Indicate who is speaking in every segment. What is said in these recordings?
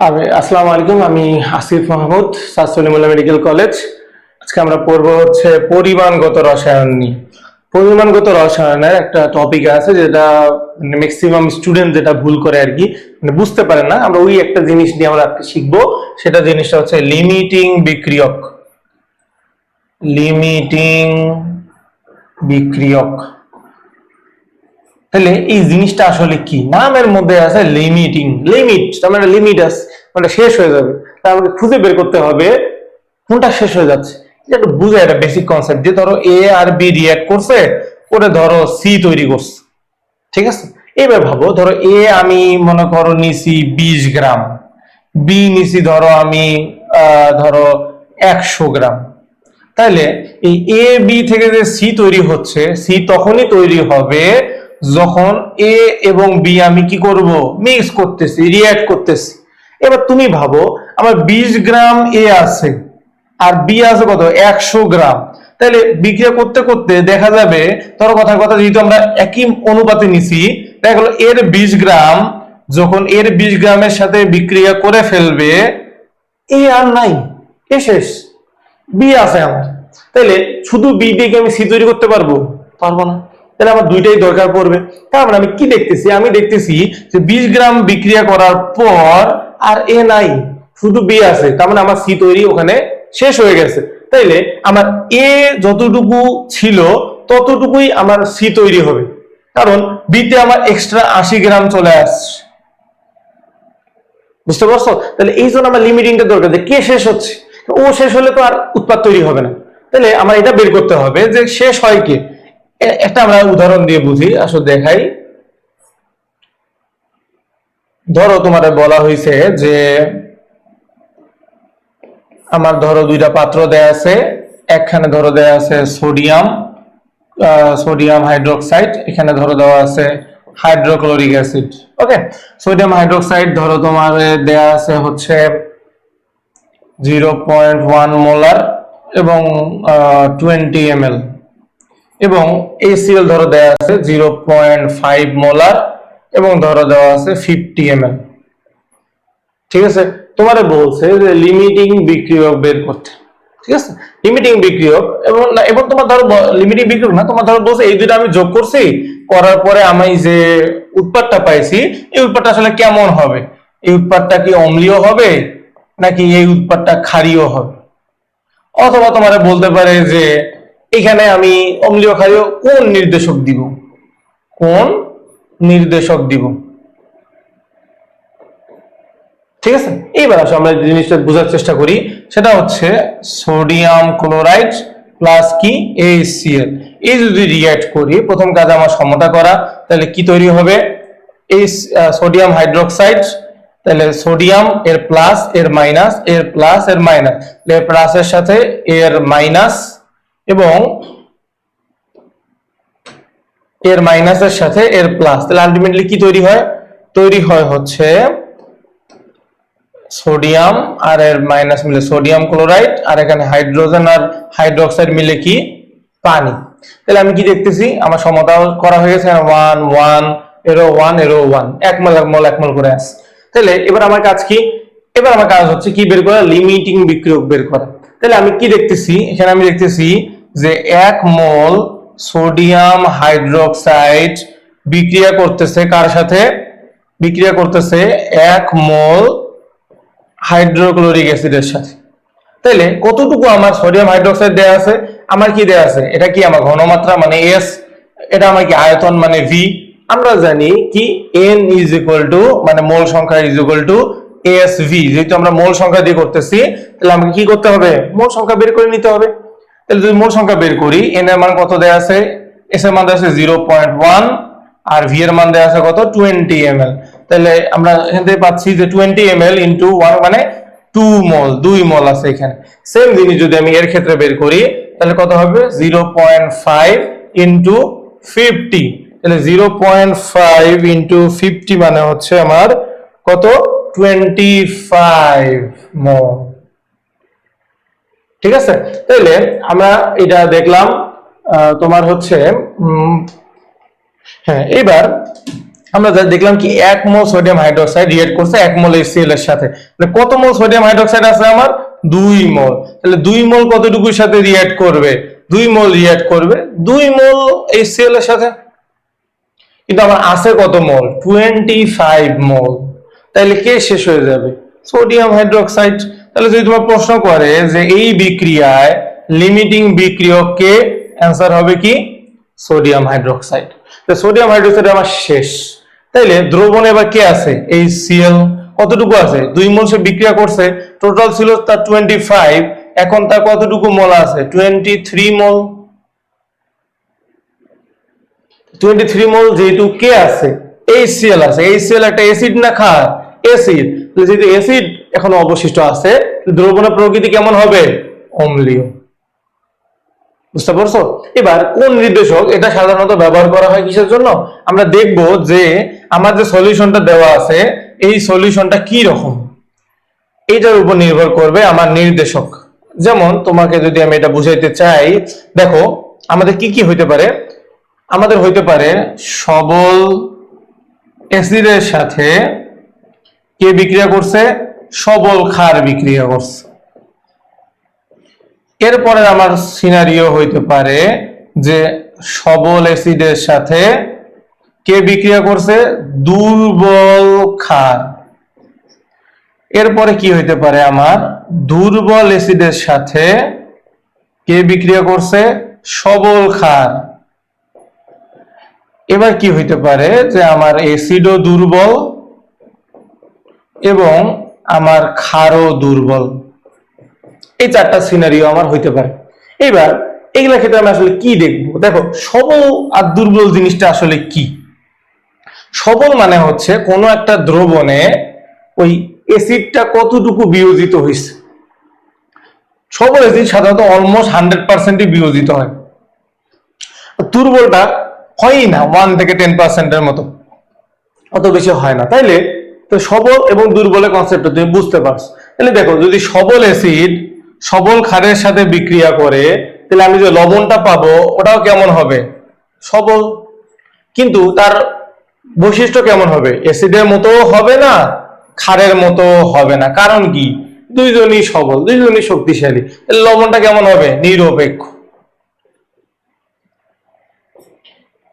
Speaker 1: আসসালামু আলাইকুম। আমি Asif Mahmud, sir Salimullah medical college. আজকে আমরা পড়ব হচ্ছে পরিমাণগত রসায়ন নিয়ে। পরিমাণগত রসায়নের একটা টপিক আছে যেটা ম্যাক্সিমাম স্টুডেন্ট যেটা ভুল করে আর কি, বুঝতে পারে না। আমরা ওই একটা জিনিস নিয়ে আমরা আজকে শিখবো। সেটা জিনিসটা হচ্ছে লিমিটিং বিক্রিয়ক। লিমিটিং বিক্রিয়ক। তাহলে এই জিনিসটা আসলে কি? নামের মধ্যে আছে লিমিটিং, লিমিট তার মানে লিমিট আছে, মানে শেষ হয়ে যাবে। তা আমাকে খুঁজে বের করতে হবে কোনটা শেষ হয়ে যাচ্ছে। এটা একটু বুঝে, একটা বেসিক কনসেপ্ট যে ধরো এ আর বি রিঅ্যাক্ট করছে, করে ধরো সি তৈরি করছে, ঠিক আছে? এবার ভাবো, ধরো এ আমি মনে করো নিছি 20 গ্রাম, বি নিছি ধরো আমি ধরো 100 গ্রাম। তাহলে এই এ বি থেকে যে সি তৈরি হচ্ছে, সি তখনই তৈরি হবে যখন এ এবং বি আমি কি করব, মিক্স করতেছি, রিঅ্যাক্ট করতেছি। এবার তুমি ভাবো, আমার 20 গ্রাম এ আছে আর বি আছে কত, 100 গ্রাম। তাহলে বিক্রিয়া করতে করতে দেখা যাবে, ধরো কথার কথা, যেহেতু আমরা একই অনুপাতে নিছি, দেখা গেল এর 20 গ্রাম যখন এর 20 গ্রামের সাথে বিক্রিয়া করে ফেলবে, এ আর নাই, এ শেষ, বি আছে আমার। তাহলে শুধু বি দিয়ে কি আমি সি তৈরি করতে পারবো? পারবো না। তাহলে আমার দুইটাই দরকার পড়বে। তার মানে আমি কি দেখতেছি? আমি দেখতেছি যে 20 গ্রাম বিক্রিয়া করার পর আর এ নাই, শুধু বি আছে। তার মানে আমার সি তৈরি ওখানে শেষ হয়ে গেছে। তাইলে আমার এ যতটুকু ছিল ততটুকুই আমার সি তৈরি হবে, কারণ বিতে আমার এক্সট্রা 80 গ্রাম চলে আসছে। বুঝতে পারছো? তাহলে এই জন্য আমার লিমিটিংটা দরকার, যে কে শেষ হচ্ছে। ও শেষ হলে তো আর উৎপাদ তৈরি হবে না। তাহলে আমার এটা বের করতে হবে যে শেষ হয় কে। একটা আমরা উদাহরণ দিয়ে বুঝি, আসলে দেখাই। ধরো তোমার বলা হয়েছে যে আমার ধরো দুইটা পাত্র দেয়া আছে, একখানে ধরো দেয়া আছে সোডিয়াম, সোডিয়াম হাইড্রোক্সাইড, এখানে ধরো দেওয়া আছে হাইড্রোক্লোরিক অ্যাসিড। ওকে, সোডিয়াম হাইড্রোক্সাইড ধরো তোমার দেয়া আছে হচ্ছে 0.1 মোলার এবং 20 ml, এবং HCl ধরো দেওয়া আছে 0.5 মোলার এবং ধরো দেওয়া আছে 50 ml। ঠিক আছে, তোমারে বলছে যে লিমিটিং বিক্রিয়ক বের করতে। ঠিক আছে, লিমিটিং বিক্রিয়ক এবং না, এবং তোমার ধরো লিমিটিং বিক্রিয়ক না, তোমার ধরো বলছে এই দুটো আমি যোগ করছি, করার পরে আমি যে উৎপাদটা পাইছি, এই উৎপাদটা আসলে কেমন হবে? এই উৎপাদটা কি অম্লীয় হবে নাকি এই উৎপাদটা ক্ষারীয় হবে? অথবা তোমারে বলতে পারে যে এখানে আমি অম্লীয় ক্ষারীয় কোন নির্দেশক দিব, কোন নির্দেশক দিব। ঠিক আছে, এইবার আসো আমরা জিনিসটা বোঝার চেষ্টা করি। সেটা হচ্ছে সোডিয়াম ক্লোরাইড প্লাস কি HCl, এই যদি রিঅ্যাক্ট করি, প্রথম কাজ আমার সমতা করা, তাহলে কি তৈরি হবে? এই সোডিয়াম হাইড্রোক্সাইড, তাহলে সোডিয়াম এর প্লাস এর মাইনাস, এর প্লাস এর মাইনাস, এর প্লাসের সাথে এর মাইনাস, এবং এর মাইনাসের সাথে এর প্লাস, তাহলে আলটিমেটলি কি তৈরি হয়? তৈরি হয় হচ্ছে সোডিয়াম আর এর মাইনাস মিলে সোডিয়াম ক্লোরাইড, আর এখানে হাইড্রোজেন আর হাইড্রোক্সাইড মিলে কি পানি। তাহলে আমি কি দেখতেছি, আমার সমতা করা হয়ে গেছে 1 1 এরো 1 এরো 1, এক মোল এক মোল এক মোল করে আসছে। তাহলে এবার আমার কাজ কি? এবার আমার কাজ হচ্ছে কি বের করা? লিমিটিং বিক্রিয়ক বের করা। তাহলে আমি কি দেখতেছি এখানে? আমি দেখতেছি যে 1 মোল সোডিয়াম হাইড্রোক্সাইড বিক্রিয়া করতেছে কার সাথে? বিক্রিয়া করতেছে 1 মোল হাইড্রোক্লোরিক অ্যাসিডের সাথে। তাইলে কতটুকু আমার সোডিয়াম হাইড্রোক্সাইড দেয়া আছে? আমার কি দেয়া আছে? এটা কি আমার ঘনমাত্রা মানে S, এটা আমার কি আয়তন মানে V। আমরা জানি কি N ইজ ইকুয়াল টু মানে মোল সংখ্যা ইজ ইকুয়াল টু ASV। যেহেতু আমরা মোল সংখ্যা দিয়ে করতেছি, তাহলে আমাকে কি করতে হবে? মোল সংখ্যা বের করে নিতে হবে। তাহলে যদি মোল সংখ্যা বের করি, N এর মান কত দেয়া আছে? S এর মান দেয়া আছে 0.1 আর V এর মান দেয়া আছে কত? 20 ml। তাহলে আমরা এখান থেকে পাচ্ছি যে 20 ml ইনটু 1 মানে 2 মোল, 2 মোল আছে এখানে। সেম জিনিস যদি আমি এর ক্ষেত্রে বের করি, তাহলে কত হবে? 0.5 ইনটু 50। তাহলে 0.5 ইনটু 50 মানে হচ্ছে আমার কত? 25 মোল। ঠিক আছে, তাহলে আমরা এটা দেখলাম। তোমার হচ্ছে হ্যাঁ, এবার আমরা দেখলাম কি 1 মোল সোডিয়াম হাইড্রোক্সাইড রিঅ্যাক্ট করছে 1 মোল HCl এর সাথে, মানে কত মোল সোডিয়াম হাইড্রোক্সাইড আছে আমার 2 মোল। তাহলে 2 মোল কতটুকুর সাথে রিঅ্যাক্ট করবে 2 মোল রিঅ্যাক্ট করবে 2 মোল HCl এর সাথে, কিন্তু আমার আছে কত মোল 25 মোল। তাহলে কে শেষ হয়ে যাবে সোডিয়াম হাইড্রোক্সাইড। তাহলে যদি তোমার প্রশ্ন করে যে এই বিক্রিয়ায় লিমিটিং বিক্রিয়ক কে, অ্যান্সার হবে কি সোডিয়াম হাইড্রোক্সাইড। তো সোডিয়াম হাইড্রোক্সাইড আমার শেষ। তাইলে দ্রবণে এবার কে আছে HCl, কতটুকু আছে 2 মোল সে বিক্রিয়া করছে, টোটাল ছিল তার 25, এখন তার কতটুকু মোল আছে 23 মোল। 23 মোল যেহেতু কে আছে HCl আছে, HCl একটা অ্যাসিড না ক্ষার অ্যাসিড, যেহেতু অ্যাসিড এখন অবশিষ্ট আছে দ্রবণের প্রকৃতি কেমন হবে অম্লীয়। বুঝতে পারছো? এবার কোন নির্দেশক এটা সাধারণত ব্যবহার করা হয় কিসের জন্য, আমরা দেখব যে আমার যে সলিউশনটা দেওয়া আছে এই সলিউশনটা কি রকম, এইটার উপর নির্ভর করবে আমার নির্দেশক। যেমন তোমাকে যদি আমি এটা বুঝাইতে চাই, দেখো আমাদের কি কি হইতে পারে, আমাদের হইতে পারে সবল অ্যাসিডের সাথে কে বিক্রিয়া করছে সবল ক্ষার বিক্রিয়া করছে। এরপরে আমার সিনারিও হইতে পারে যে সবল অ্যাসিডের সাথে কে বিক্রিয়া করছে দুর্বল ক্ষার। এরপরে কি হইতে পারে আমার দুর্বল অ্যাসিডের সাথে কে বিক্রিয়া করছে সবল ক্ষার। এবার কি হইতে পারে যে আমার অ্যাসিডও দুর্বল এবং আমার ক্ষারও দুর্বল, এই চারটা সিনারিও আমার হইতে পারে। এবার এগুলা ক্ষেত্রে আমি আসলে কি দেখবো, দেখো সবল আর দুর্বল জিনিসটা আসলে কি। সবল মানে হচ্ছে কোনো একটা দ্রবণে ওই অ্যাসিডটা কতটুকু বিয়োজিত হয়েছে। সবল অ্যাসিড সাধারণত অলমোস্ট 100% বিয়োজিত হয়, দুর্বলটা হয়ই না 1 থেকে 10% মতো, অত বেশি হয় না। তাইলে তো সবল এবং দুর্বলের কনসেপ্টটা তুমি বুঝতে পারছো। তাহলে দেখো যদি সবল অ্যাসিড সবল ক্ষারের সাথে বিক্রিয়া করে তাহলে আমি যে লবণটা পাবো ওটাও কেমন হবে সবল, কিন্তু তার বৈশিষ্ট্য কেমন হবে অ্যাসিডের মতো হবে না ক্ষারের মতো হবে না। কারণ কি দুইজনই সবল দুইজনই শক্তিশালী, তাহলে লবণটা কেমন হবে নিরপেক্ষ।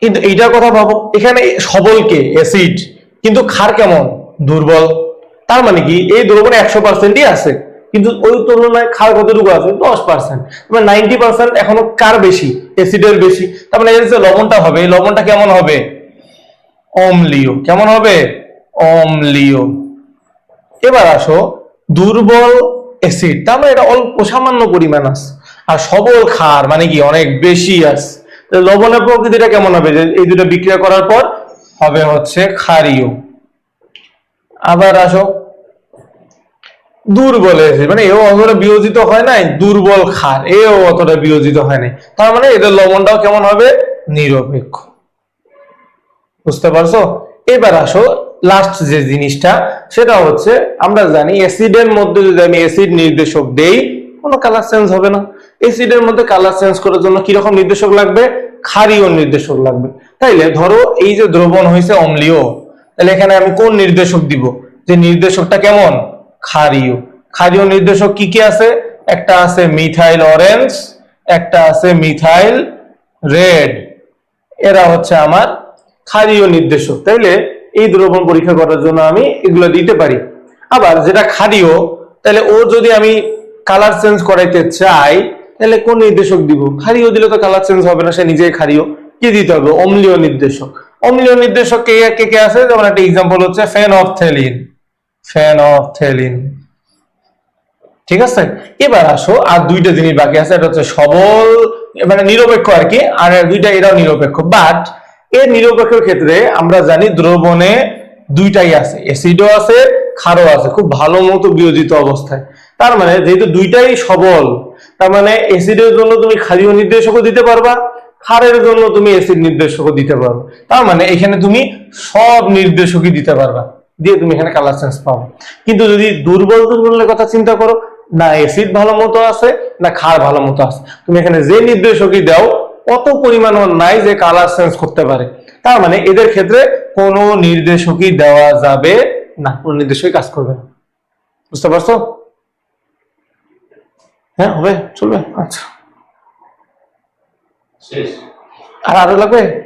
Speaker 1: কিন্তু এইটার কথা ভাবো, এখানে সবলকে অ্যাসিড কিন্তু ক্ষার কেমন দুর্বল, তার মানে কি এই দ্রবণে 100%ই আছে কিন্তু ওই তুলনায় ক্ষার কতটুকু আছে 10%, মানে 90% এখনো কার বেশি অ্যাসিডের বেশি। তার মানে এর যে লবণটা হবে এই লবণটা কেমন হবে অম্লীয়। কেমন হবে অম্লীয়। এবার আসো দুর্বল অ্যাসিড, তার মানে এটা অল্প সামান্য পরিমাণ আছে, আর সবল ক্ষার মানে কি অনেক বেশি আছে। লবণের প্রকৃতিটা কেমন হবে যে এই দুটো বিক্রিয়া করার পর হবে হচ্ছে ক্ষারীয়। আবার আসো দুর্বল অ্যাসিড, মানে এও অতটা বিয়োজিত হয় নাই, দুর্বল ক্ষার এও অতটা বিয়োজিত হয় নাই, তার মানে এদের লবণটাও কেমন হবে নিরপেক্ষ। বুঝতে পারছো? এবার আসো লাস্ট যে জিনিসটা সেটা হচ্ছে আমরা জানি অ্যাসিডের মধ্যে যদি আমি অ্যাসিড নির্দেশক দেই কোনো কালার চেঞ্জ হবে না। অ্যাসিডের মধ্যে কালার চেঞ্জ করার জন্য কি রকম নির্দেশক লাগবে ক্ষারীয় নির্দেশক লাগবে। তাইলে ধরো এই যে দ্রবণ হয়েছে অম্লীয়, তাহলে এখানে আমি কোন নির্দেশক দিব যে নির্দেশকটা কেমন ক্ষারীয়। ক্ষারীয় নির্দেশক কি কি আছে, একটা আছে মিথাইল অরেঞ্জ, একটা আছে মিথাইল রেড, এরা হচ্ছে আমার ক্ষারীয় নির্দেশক। তাইলে এই দ্রবণ পরীক্ষা করার জন্য আমি এগুলো দিতে পারি। আবার যেটা ক্ষারীয় তাহলে ও যদি আমি কালার চেঞ্জ করাইতে চাই তাহলে কোন নির্দেশক দিব, ক্ষারীয় দিলে তো কালার চেঞ্জ হবে না, সে নিজেই ক্ষারীয়, কি দিতে হবে অম্লীয় নির্দেশক। অম্লীয় নির্দেশক কে কে কে আছে, যেমন একটা এক্সাম্পল হচ্ছে ফেনফথেলিন, ফেনফথেলিন। ঠিক আছে? এবার আসো আর দুইটা জিনিস বাকি আছে, এটা হচ্ছে সবল মানে নিরপেক্ষ আর কি, আর দুইটা এরাও নিরপেক্ষ। বাট এর নিরপেক্ষ ক্ষেত্রে আমরা জানি দ্রবণে দুইটাই আছে, অ্যাসিডও আছে ক্ষারও আছে খুব ভালো মতো বিয়োজিত অবস্থায়। তার মানে যেহেতু দুইটাই সবল, তার মানে অ্যাসিডের জন্য তুমি ক্ষারীয় নির্দেশকও দিতে পারবা, ক্ষারের জন্য তুমি অ্যাসিড নির্দেশকও দিতে পারবে। তার মানে এখানে তুমি সব নির্দেশকই দিতে পারবা, দিয়ে তুমি এখানে কালার চেঞ্জ পাবে। কিন্তু যদি দুর্বল দুর্বলের কথা চিন্তা করো, না অ্যাসিড ভালো মতো আছে না ক্ষার ভালো মতো আছে, তুমি এখানে যে নির্দেশকই দাও অত পরিমাণও নাই যে কালার চেঞ্জ করতে পারে। তার মানে এদের ক্ষেত্রে কোনো নির্দেশকই দেওয়া যাবে না, কোনো নির্দেশকই কাজ করবে না। বুঝতে পারছো? হ্যাঁ, হবে, চলবে, আচ্ছা।
Speaker 2: শেষ।
Speaker 1: আর আরো লাগবে?